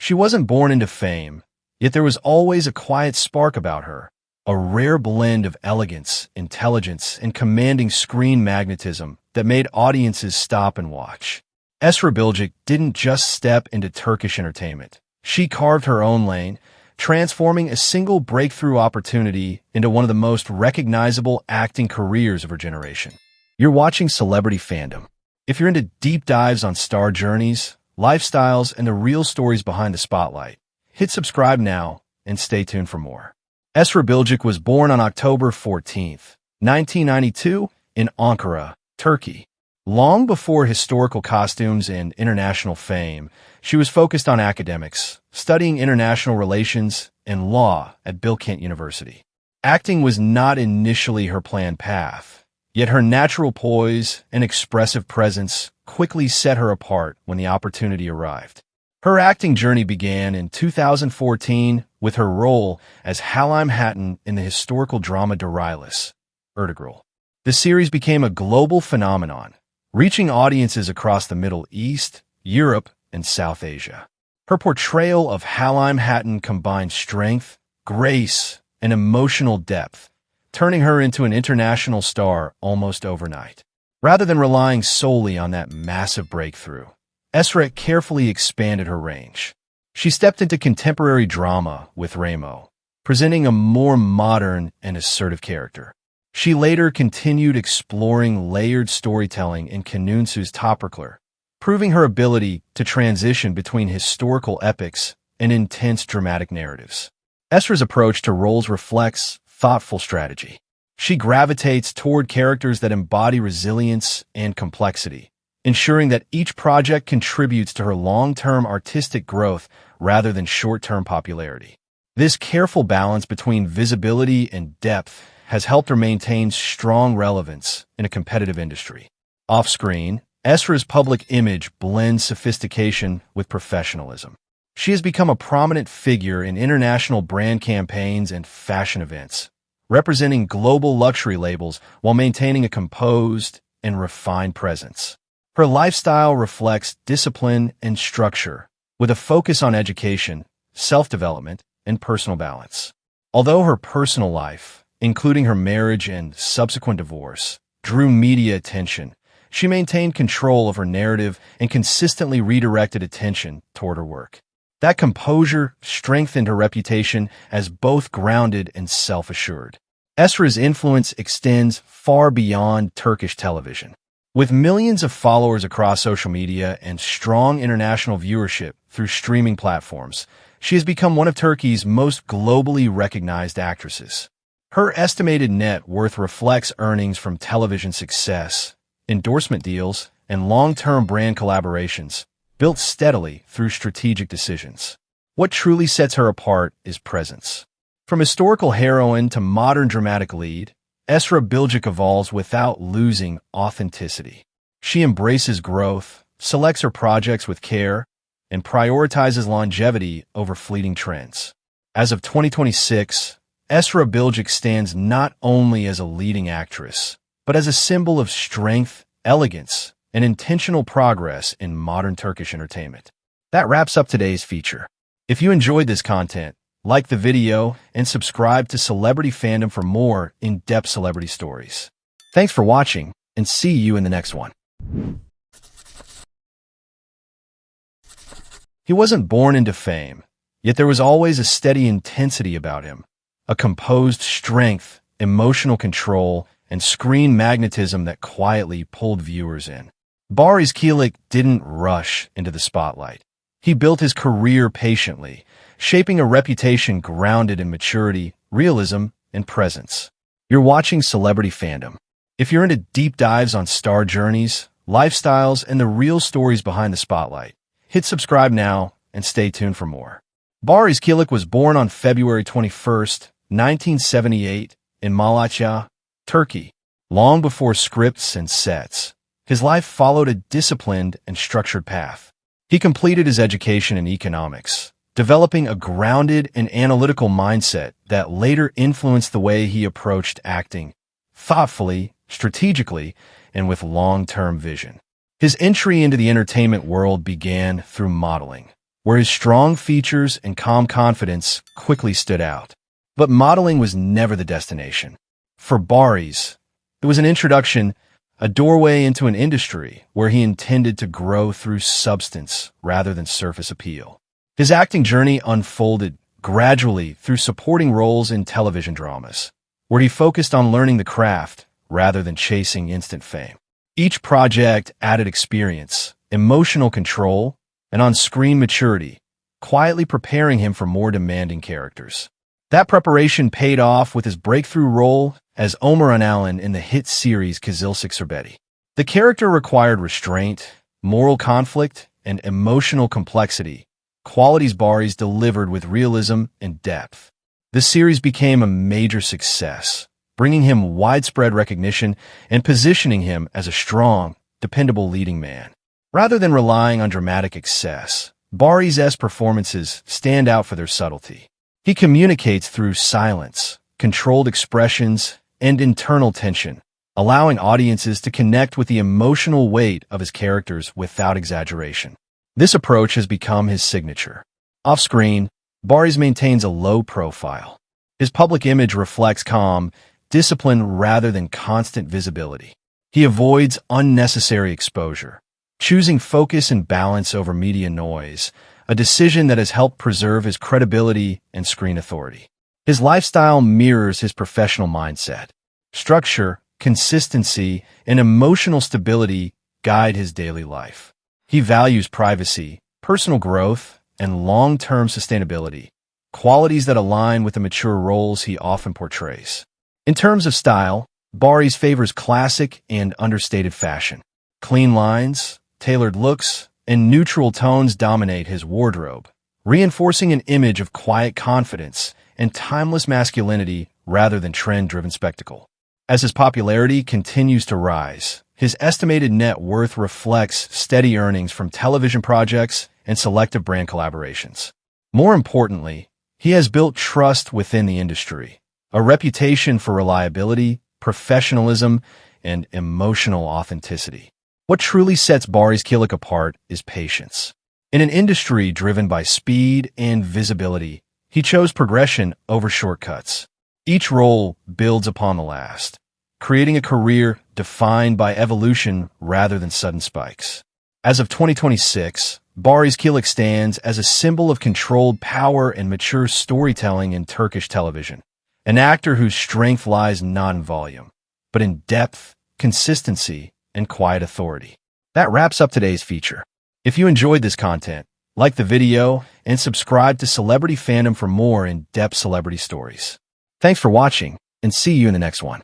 She wasn't born into fame, yet there was always a quiet spark about her, a rare blend of elegance, intelligence, and commanding screen magnetism that made audiences stop and watch. Esra Bilgiç didn't just step into Turkish entertainment. She carved her own lane, transforming a single breakthrough opportunity into one of the most recognizable acting careers of her generation. You're watching Celebrity Fandom. If you're into deep dives on star journeys, lifestyles, and the real stories behind the spotlight, hit subscribe now and stay tuned for more. Esra Bilgiç was born on October 14, 1992, in Ankara, Turkey. Long before historical costumes and international fame, she was focused on academics, studying international relations and law at Bilkent University. Acting was not initially her planned path, yet her natural poise and expressive presence quickly set her apart when the opportunity arrived. Her acting journey began in 2014 with her role as Halim Hatton in the historical drama Darius, Ertugrul. The series became a global phenomenon, reaching audiences across the Middle East, Europe, and South Asia. Her portrayal of Halim Hatton combined strength, grace, and emotional depth, turning her into an international star almost overnight. Rather than relying solely on that massive breakthrough, Esra carefully expanded her range. She stepped into contemporary drama with Ramo, presenting a more modern and assertive character. She later continued exploring layered storytelling in Kanunsu's Topraklar, proving her ability to transition between historical epics and intense dramatic narratives. Esra's approach to roles reflects thoughtful strategy. She gravitates toward characters that embody resilience and complexity, ensuring that each project contributes to her long-term artistic growth rather than short-term popularity. This careful balance between visibility and depth has helped her maintain strong relevance in a competitive industry. Off-screen, Esra's public image blends sophistication with professionalism. She has become a prominent figure in international brand campaigns and fashion events, representing global luxury labels while maintaining a composed and refined presence. Her lifestyle reflects discipline and structure, with a focus on education, self-development, and personal balance. Although her personal life, including her marriage and subsequent divorce, drew media attention, she maintained control of her narrative and consistently redirected attention toward her work. That composure strengthened her reputation as both grounded and self-assured. Esra's influence extends far beyond Turkish television. With millions of followers across social media and strong international viewership through streaming platforms, she has become one of Turkey's most globally recognized actresses. Her estimated net worth reflects earnings from television success, endorsement deals, and long-term brand collaborations, built steadily through strategic decisions. What truly sets her apart is presence. From historical heroine to modern dramatic lead, Esra Bilgiç evolves without losing authenticity. She embraces growth, selects her projects with care, and prioritizes longevity over fleeting trends. As of 2026, Esra Bilgiç stands not only as a leading actress, but as a symbol of strength, elegance, and intentional progress in modern Turkish entertainment. That wraps up today's feature. If you enjoyed this content, like the video and subscribe to Celebrity Fandom for more in-depth celebrity stories. Thanks for watching, and see you in the next one. He wasn't born into fame, yet there was always a steady intensity about him, a composed strength, emotional control, and screen magnetism that quietly pulled viewers in. Barış Kılıç didn't rush into the spotlight. He built his career patiently, shaping a reputation grounded in maturity, realism, and presence. You're watching Celebrity Fandom. If you're into deep dives on star journeys, lifestyles, and the real stories behind the spotlight, hit subscribe now and stay tuned for more. Barış Kılıç was born on February 21, 1978, in Malatya, Turkey. Long before scripts and sets, his life followed a disciplined and structured path. He completed his education in economics, developing a grounded and analytical mindset that later influenced the way he approached acting, thoughtfully, strategically, and with long-term vision. His entry into the entertainment world began through modeling, where his strong features and calm confidence quickly stood out. But modeling was never the destination. For Barış, it was an introduction, a doorway into an industry where he intended to grow through substance rather than surface appeal. His acting journey unfolded gradually through supporting roles in television dramas, where he focused on learning the craft rather than chasing instant fame. Each project added experience, emotional control, and on-screen maturity, quietly preparing him for more demanding characters. That preparation paid off with his breakthrough role as Ömer Ünal'in in the hit series Kızılcık Şerbeti. The character required restraint, moral conflict, and emotional complexity, qualities Barış delivered with realism and depth. The series became a major success, bringing him widespread recognition and positioning him as a strong, dependable leading man. Rather than relying on dramatic excess, Barış's performances stand out for their subtlety. He communicates through silence, controlled expressions, and internal tension, allowing audiences to connect with the emotional weight of his characters without exaggeration. This approach has become his signature. Off-screen, Barış maintains a low profile. His public image reflects calm, discipline rather than constant visibility. He avoids unnecessary exposure, choosing focus and balance over media noise, a decision that has helped preserve his credibility and screen authority. His lifestyle mirrors his professional mindset. Structure, consistency, and emotional stability guide his daily life. He values privacy, personal growth, and long-term sustainability, qualities that align with the mature roles he often portrays. In terms of style, Barış favors classic and understated fashion. Clean lines, tailored looks, and neutral tones dominate his wardrobe, reinforcing an image of quiet confidence and timeless masculinity rather than trend-driven spectacle. As his popularity continues to rise, his estimated net worth reflects steady earnings from television projects and selective brand collaborations. More importantly, he has built trust within the industry, a reputation for reliability, professionalism, and emotional authenticity. What truly sets Barış Kılıç apart is patience. In an industry driven by speed and visibility, he chose progression over shortcuts. Each role builds upon the last, creating a career defined by evolution rather than sudden spikes. As of 2026, Barış Kılıç stands as a symbol of controlled power and mature storytelling in Turkish television, an actor whose strength lies not in volume, but in depth, consistency, and quiet authority. That wraps up today's feature. If you enjoyed this content, like the video and subscribe to Celebrity Fandom for more in-depth celebrity stories. Thanks for watching, and see you in the next one.